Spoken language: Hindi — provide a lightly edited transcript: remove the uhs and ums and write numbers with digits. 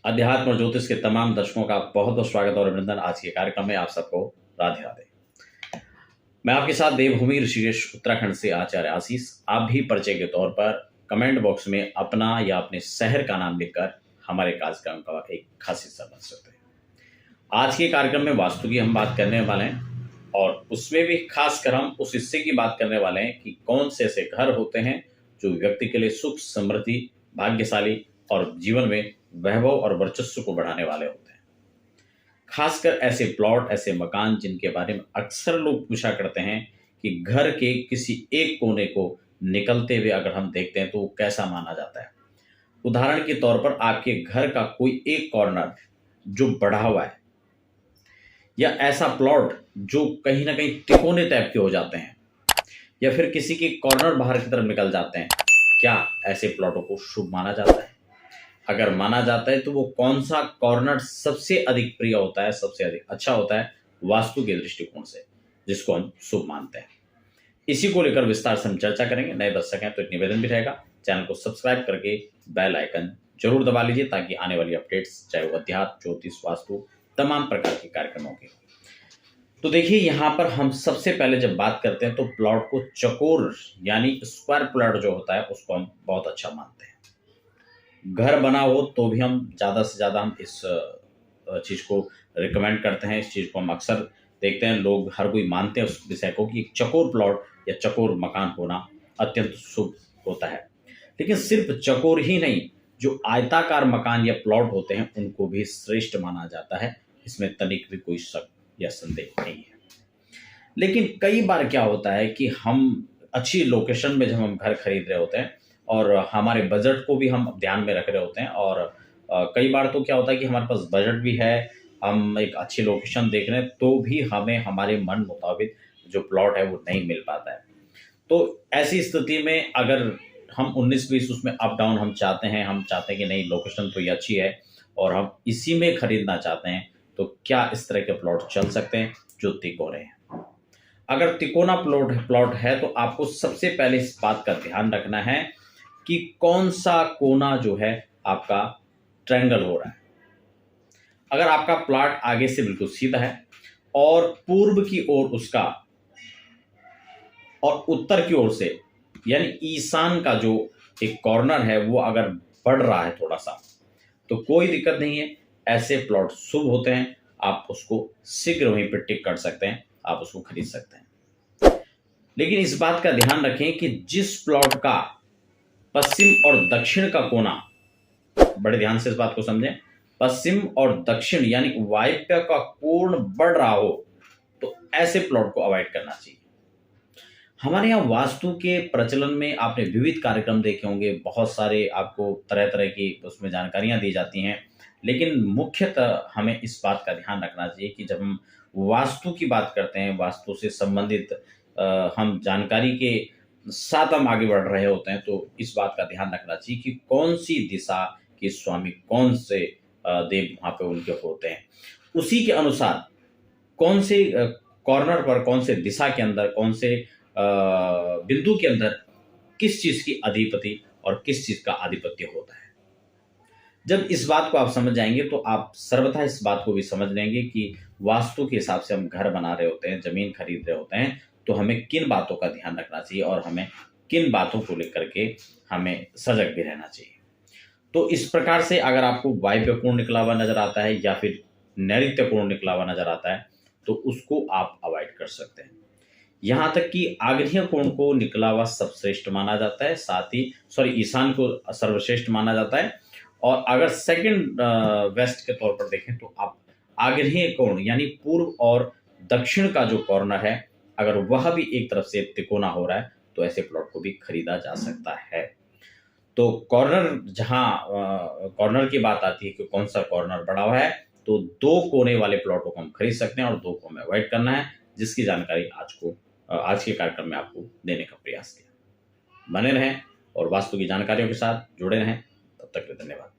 अध्यात्म और ज्योतिष के तमाम दर्शकों का बहुत बहुत स्वागत और अभिनंदन। आज के कार्यक्रम में आप सबको राधे राधे। मैं आपके साथ देवभूमि ऋषिकेश उत्तराखंड से आचार्य आशीष। आप भी परिचय के तौर पर कमेंट बॉक्स में अपना या अपने शहर का नाम लिखकर हमारे कार्यक्रम का एक खास हिस्सा बन सकते हैं। आज के कार्यक्रम में वास्तु की हम बात करने वाले हैं और उसमें भी खासकर हम उस हिस्से की बात करने वाले हैं कि कौन से ऐसे घर होते हैं जो व्यक्ति के लिए सुख, समृद्धि, भाग्यशाली और जीवन में वैभव और वर्चस्व को बढ़ाने वाले होते हैं। खासकर ऐसे प्लॉट, ऐसे मकान जिनके बारे में अक्सर लोग पूछा करते हैं कि घर के किसी एक कोने को निकलते हुए अगर हम देखते हैं तो वो कैसा माना जाता है। उदाहरण के तौर पर आपके घर का कोई एक कॉर्नर जो बढ़ा हुआ है या ऐसा प्लॉट जो कहीं ना कहीं तिकोने टाइप के हो जाते हैं या फिर किसी के कॉर्नर बाहर की तरफ निकल जाते हैं, क्या ऐसे प्लॉटों को शुभ माना जाता है? अगर माना जाता है तो वो कौन सा कॉर्नर सबसे अधिक प्रिय होता है, सबसे अधिक अच्छा होता है वास्तु के दृष्टिकोण से, जिसको हम शुभ मानते हैं? इसी को लेकर विस्तार से हम चर्चा करेंगे। नए दर्शक हैं तो एक निवेदन भी रहेगा, चैनल को सब्सक्राइब करके बेल आइकन जरूर दबा लीजिए ताकि आने वाली अपडेट्स, चाहे वो अध्यात्म, ज्योतिष, वास्तु, तमाम प्रकार के कार्यक्रमों के। तो देखिए, यहाँ पर हम सबसे पहले जब बात करते हैं तो प्लॉट को चकोर यानी स्क्वायर प्लॉट जो होता है उसको हम बहुत अच्छा मानते हैं। घर बना हो तो भी हम ज़्यादा से ज़्यादा हम इस चीज़ को रिकमेंड करते हैं। इस चीज़ को हम अक्सर देखते हैं, लोग हर कोई मानते हैं उस विषय को कि एक चकोर प्लॉट या चकोर मकान होना अत्यंत शुभ होता है। लेकिन सिर्फ चकोर ही नहीं, जो आयताकार मकान या प्लॉट होते हैं उनको भी श्रेष्ठ माना जाता है। इसमें तनिक भी कोई शक या संदेह नहीं है। लेकिन कई बार क्या होता है कि हम अच्छी लोकेशन में जब हम घर खरीद रहे होते हैं और हमारे बजट को भी हम ध्यान में रख रहे होते हैं और कई बार तो क्या होता है कि हमारे पास बजट भी है, हम एक अच्छी लोकेशन देख रहे हैं तो भी हमें हमारे मन मुताबिक जो प्लॉट है वो नहीं मिल पाता है। तो ऐसी स्थिति में अगर हम 19-20 उसमें अप डाउन हम चाहते हैं, हम चाहते हैं कि नहीं लोकेशन तो ये अच्छी है और हम इसी में खरीदना चाहते हैं, तो क्या इस तरह के प्लॉट चल सकते हैं जो तिकोने हैं? अगर तिकोना प्लॉट है तो आपको सबसे पहले इस बात का ध्यान रखना है कि कौन सा कोना जो है आपका ट्रायंगल हो रहा है। अगर आपका प्लॉट आगे से बिल्कुल सीधा है और पूर्व की ओर उसका और उत्तर की ओर से यानी ईशान का जो एक कॉर्नर है वो अगर बढ़ रहा है थोड़ा सा, तो कोई दिक्कत नहीं है, ऐसे प्लॉट शुभ होते हैं। आप उसको शीघ्र वहीं पर टिक कर सकते हैं, आप उसको खरीद सकते हैं। लेकिन इस बात का ध्यान रखें कि जिस प्लॉट का पश्चिम और दक्षिण का कोना, बड़े ध्यान से इस बात को समझें, पश्चिम और दक्षिण यानी वायव्य का कोण बढ़ रहा हो तो ऐसे प्लॉट को अवॉइड करना चाहिए। हमारे यहाँ वास्तु के प्रचलन में आपने विविध कार्यक्रम देखे होंगे, बहुत सारे आपको तरह तरह की उसमें जानकारियां दी जाती हैं। लेकिन मुख्यतः हमें इस बात का ध्यान रखना चाहिए कि जब हम वास्तु की बात करते हैं, वास्तु से संबंधित हम जानकारी के साथ हम आगे बढ़ रहे होते हैं, तो इस बात का ध्यान रखना चाहिए कि कौन सी दिशा के स्वामी कौन से देव वहाँ पे उनके होते हैं, उसी के अनुसार कौन से कॉर्नर पर, कौन से दिशा के अंदर, कौन से बिंदु के अंदर किस चीज की अधिपति और किस चीज का आधिपत्य होता है। जब इस बात को आप समझ जाएंगे तो आप सर्वथा इस बात को भी समझ लेंगे कि वास्तु के हिसाब से हम घर बना रहे होते हैं, जमीन खरीद रहे होते हैं, तो हमें किन बातों का ध्यान रखना चाहिए और हमें किन बातों को लेकर के हमें सजग भी रहना चाहिए। तो इस प्रकार से अगर आपको वायव्य कोण निकला हुआ नजर आता है या फिर नैऋत्य कोण निकला हुआ नजर आता है तो उसको आप अवॉइड कर सकते हैं। यहाँ तक कि आग्नेय कोण को निकला हुआ सर्वश्रेष्ठ माना जाता है, साथ ही ईशान को सर्वश्रेष्ठ माना जाता है। और अगर सेकंड वेस्ट के तौर पर देखें तो आप आग्नेय कोण यानी पूर्व और दक्षिण का जो कॉर्नर है, अगर वह भी एक तरफ से तिकोना हो रहा है तो ऐसे प्लॉट को भी खरीदा जा सकता है। तो कॉर्नर की बात आती है कि कौन सा कॉर्नर बड़ा हुआ है, तो 2 कोने वाले प्लॉटों को हम खरीद सकते हैं और 2 को हमें अवॉइड करना है, जिसकी जानकारी आज के कार्यक्रम में आपको देने का प्रयास किया। बने रहें और वास्तु की जानकारियों के साथ जुड़े रहें। तब तक के लिए धन्यवाद।